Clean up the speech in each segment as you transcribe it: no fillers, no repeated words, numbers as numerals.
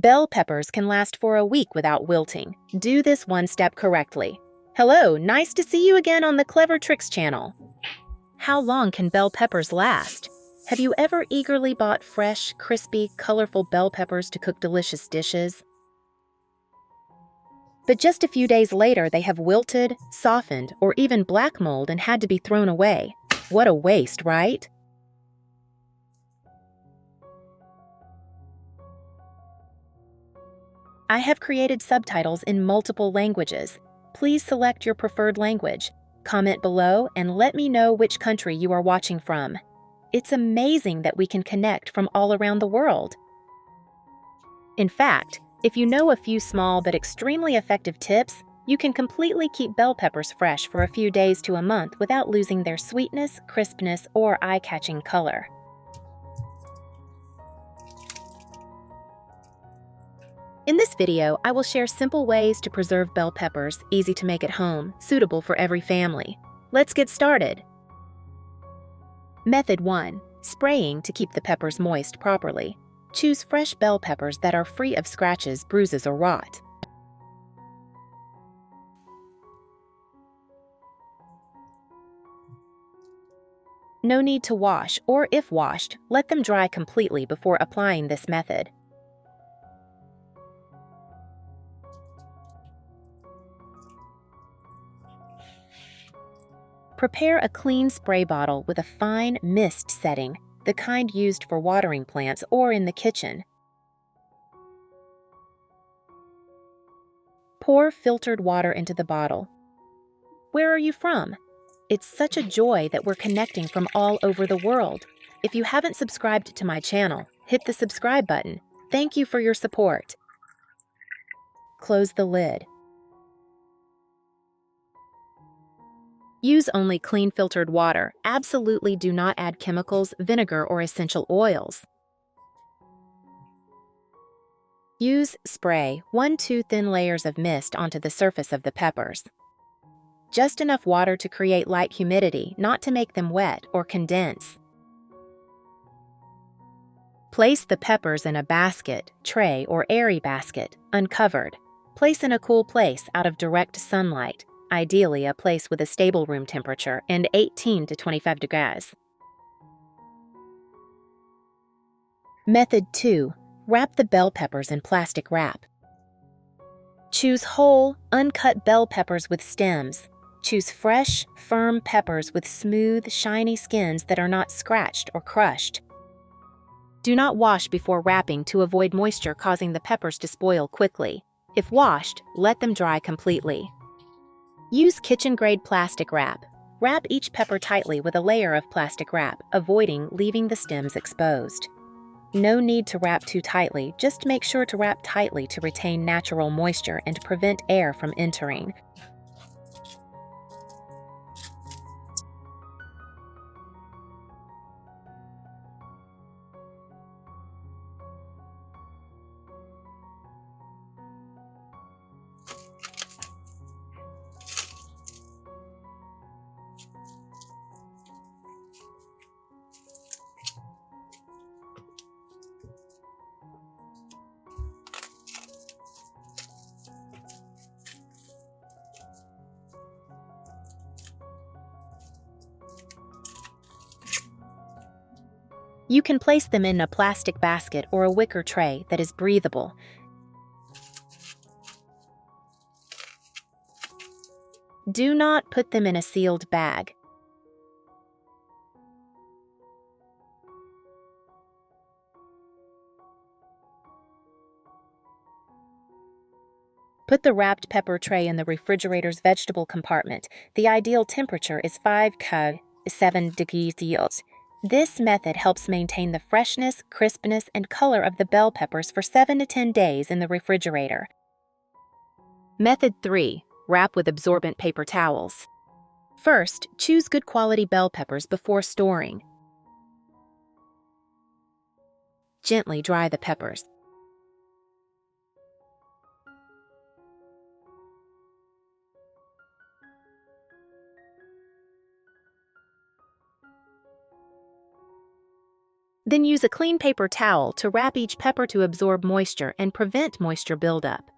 Bell peppers can last for a week without wilting. Do this one step correctly. Hello, nice to see you again on the Clever Tricks channel. How long can bell peppers last? Have you ever eagerly bought fresh, crispy, colorful bell peppers to cook delicious dishes? But just a few days later, they have wilted, softened, or even black mold and had to be thrown away. What a waste, right? I have created subtitles in multiple languages. Please select your preferred language. Comment below and let me know which country you are watching from. It's amazing that we can connect from all around the world. In fact, if you know a few small but extremely effective tips, you can completely keep bell peppers fresh for a few days to a month without losing their sweetness, crispness, or eye-catching color. In this video, I will share simple ways to preserve bell peppers, easy to make at home, suitable for every family. Let's get started. Method 1. Spraying to keep the peppers moist properly. Choose fresh bell peppers that are free of scratches, bruises, or rot. No need to wash, or if washed, let them dry completely before applying this method. Prepare a clean spray bottle with a fine mist setting, the kind used for watering plants or in the kitchen. Pour filtered water into the bottle. Where are you from? It's such a joy that we're connecting from all over the world. If you haven't subscribed to my channel, hit the subscribe button. Thank you for your support. Close the lid. Use only clean filtered water. Absolutely do not add chemicals, vinegar, or essential oils. Use spray 1-2 thin layers of mist onto the surface of the peppers. Just enough water to create light humidity, not to make them wet or condense. Place the peppers in a basket, tray, or airy basket, uncovered. Place in a cool place out of direct sunlight. Ideally a place with a stable room temperature and 18 to 25 degrees. Method 2. Wrap the bell peppers in plastic wrap. Choose whole, uncut bell peppers with stems. Choose fresh, firm peppers with smooth, shiny skins that are not scratched or crushed. Do not wash before wrapping to avoid moisture causing the peppers to spoil quickly. If washed, let them dry completely. Use kitchen-grade plastic wrap. Wrap each pepper tightly with a layer of plastic wrap, avoiding leaving the stems exposed. No need to wrap too tightly, just make sure to wrap tightly to retain natural moisture and prevent air from entering. You can place them in a plastic basket or a wicker tray that is breathable. Do not put them in a sealed bag. Put the wrapped pepper tray in the refrigerator's vegetable compartment. The ideal temperature is 7 degrees Celsius. This method helps maintain the freshness, crispness, and color of the bell peppers for 7 to 10 days in the refrigerator. Method 3. Wrap with absorbent paper towels. First, choose good quality bell peppers before storing. Gently dry the peppers. Then use a clean paper towel to wrap each pepper to absorb moisture and prevent moisture buildup.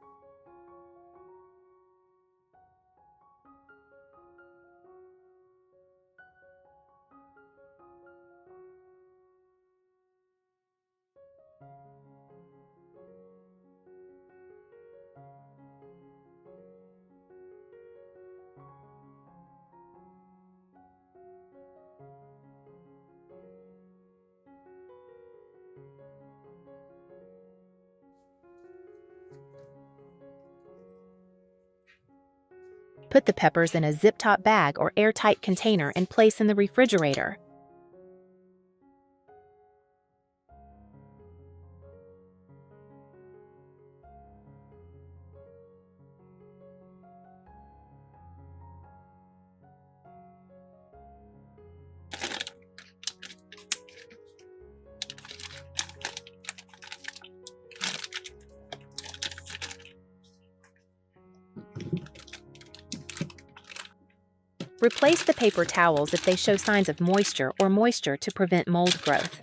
Put the peppers in a zip-top bag or airtight container and place in the refrigerator. Replace the paper towels if they show signs of moisture to prevent mold growth.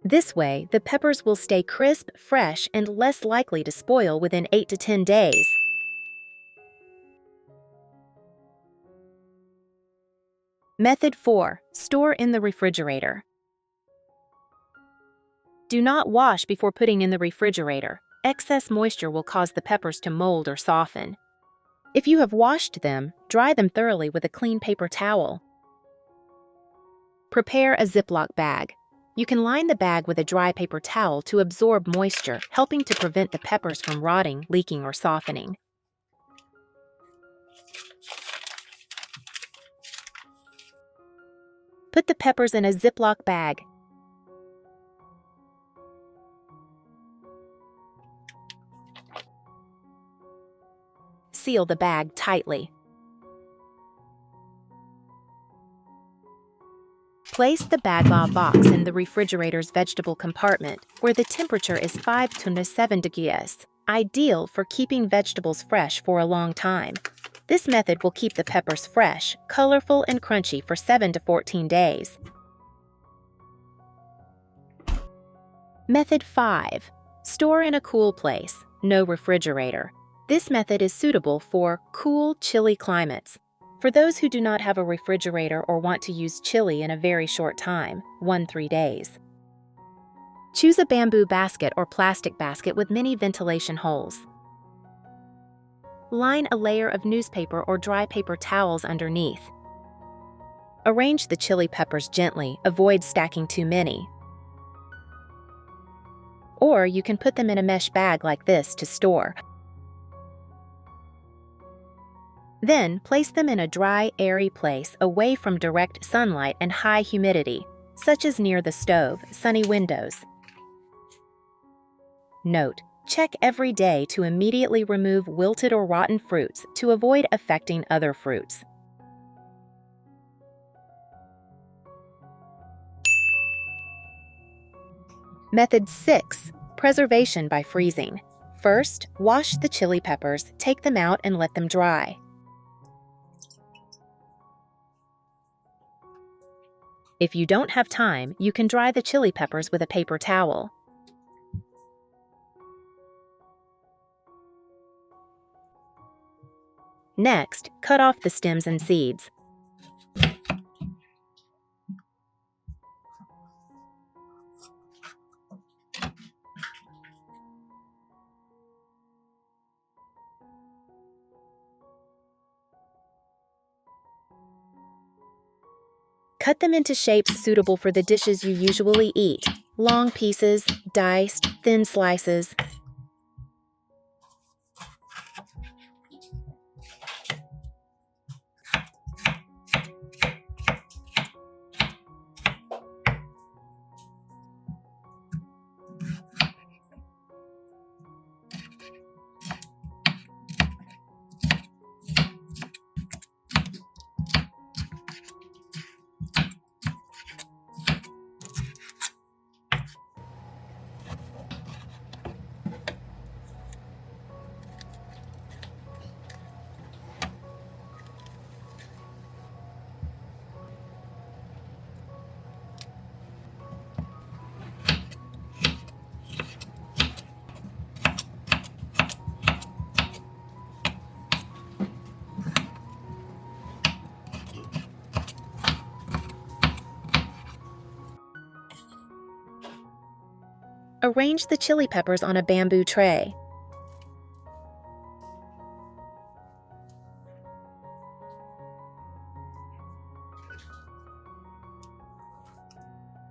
This way, the peppers will stay crisp, fresh, and less likely to spoil within 8 to 10 days. Method 4. Store in the refrigerator. Do not wash before putting in the refrigerator. Excess moisture will cause the peppers to mold or soften. If you have washed them, dry them thoroughly with a clean paper towel. Prepare a Ziploc bag. You can line the bag with a dry paper towel to absorb moisture, helping to prevent the peppers from rotting, leaking, or softening. Put the peppers in a Ziploc bag. Seal the bag tightly. Place the Baglaw box in the refrigerator's vegetable compartment, where the temperature is 5 to 7 degrees, ideal for keeping vegetables fresh for a long time. This method will keep the peppers fresh, colorful, and crunchy for 7 to 14 days. Method 5. Store in a cool place, no refrigerator. This method is suitable for cool, chilly climates. For those who do not have a refrigerator or want to use chili in a very short time, 1-3 days. Choose a bamboo basket or plastic basket with many ventilation holes. Line a layer of newspaper or dry paper towels underneath. Arrange the chili peppers gently, avoid stacking too many. Or you can put them in a mesh bag like this to store. Then, place them in a dry, airy place away from direct sunlight and high humidity, such as near the stove, sunny windows. Note: check every day to immediately remove wilted or rotten fruits to avoid affecting other fruits. Method 6. Preservation by freezing. First, wash the chili peppers, take them out and let them dry. If you don't have time, you can dry the chili peppers with a paper towel. Next, cut off the stems and seeds. Cut them into shapes suitable for the dishes you usually eat: long pieces, diced, thin slices. Arrange the chili peppers on a bamboo tray.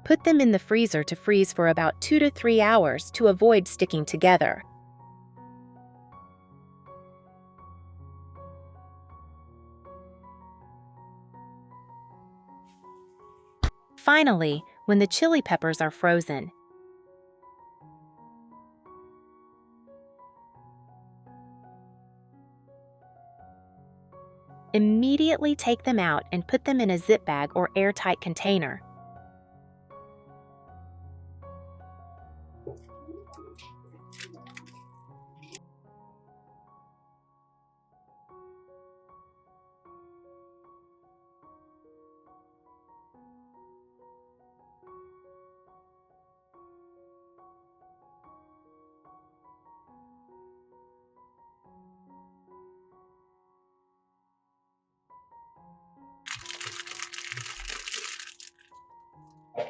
Put them in the freezer to freeze for about 2 to 3 hours to avoid sticking together. Finally, when the chili peppers are frozen, immediately take them out and put them in a zip bag or airtight container.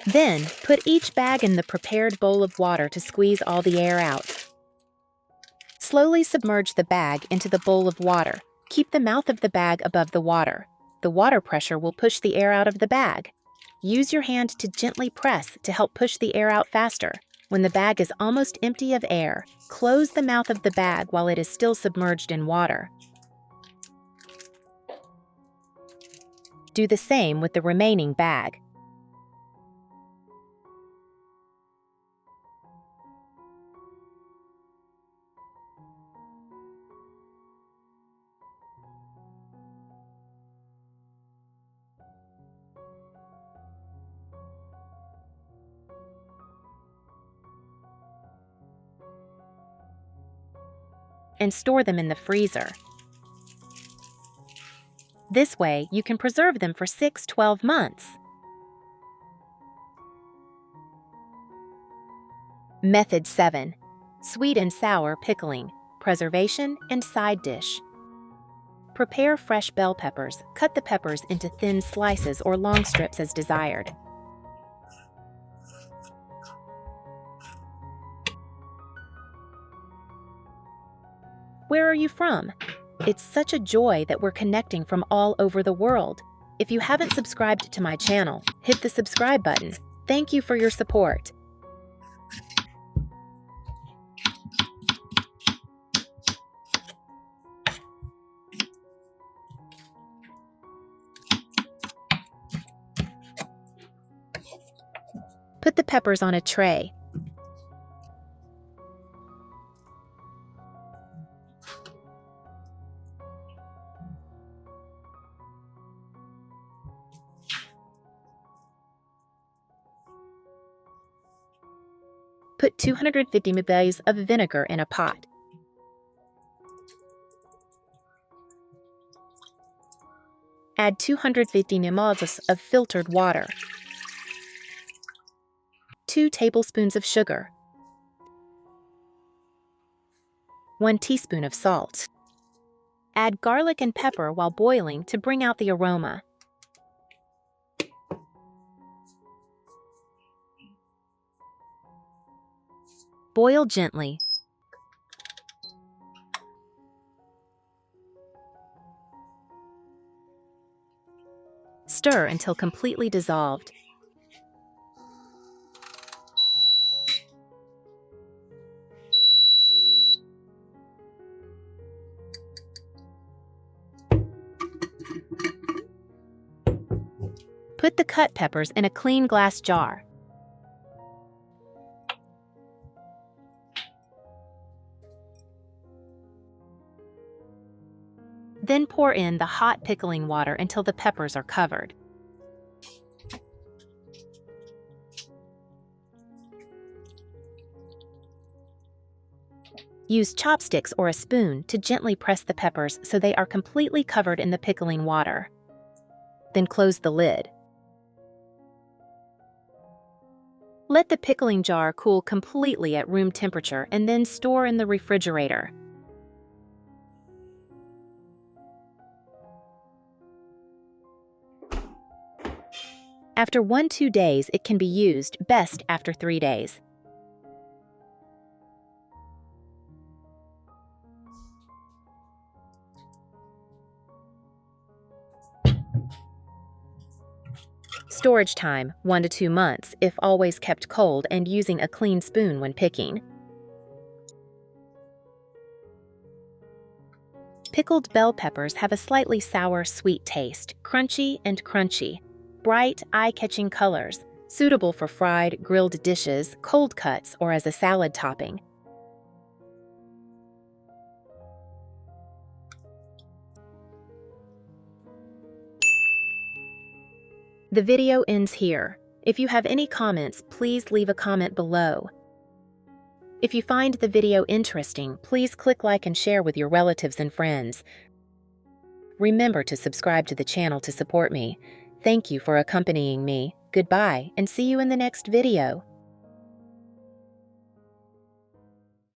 Then, put each bag in the prepared bowl of water to squeeze all the air out. Slowly submerge the bag into the bowl of water. Keep the mouth of the bag above the water. The water pressure will push the air out of the bag. Use your hand to gently press to help push the air out faster. When the bag is almost empty of air, close the mouth of the bag while it is still submerged in water. Do the same with the remaining bag. And store them in the freezer. This way, you can preserve them for 6–12 months. Method 7. Sweet and sour pickling, preservation, and side dish. Prepare fresh bell peppers. Cut the peppers into thin slices or long strips as desired. Where are you from? It's such a joy that we're connecting from all over the world. If you haven't subscribed to my channel, hit the subscribe button. Thank you for your support. Put the peppers on a tray. Put 250 ml of vinegar in a pot. Add 250 ml of filtered water. 2 tablespoons of sugar. 1 teaspoon of salt. Add garlic and pepper while boiling to bring out the aroma. Boil gently. Stir until completely dissolved. Put the cut peppers in a clean glass jar. Then pour in the hot pickling water until the peppers are covered. Use chopsticks or a spoon to gently press the peppers so they are completely covered in the pickling water. Then close the lid. Let the pickling jar cool completely at room temperature and then store in the refrigerator. After 1–2 days, it can be used, best after 3 days. Storage time, 1 to 2 months, if always kept cold and using a clean spoon when picking. Pickled bell peppers have a slightly sour, sweet taste, crunchy and crunchy. Bright, eye-catching colors, suitable for fried, grilled dishes, cold cuts, or as a salad topping. The video ends here. If you have any comments, please leave a comment below. If you find the video interesting, please click like and share with your relatives and friends. Remember to subscribe to the channel to support me. Thank you for accompanying me. Goodbye, and see you in the next video.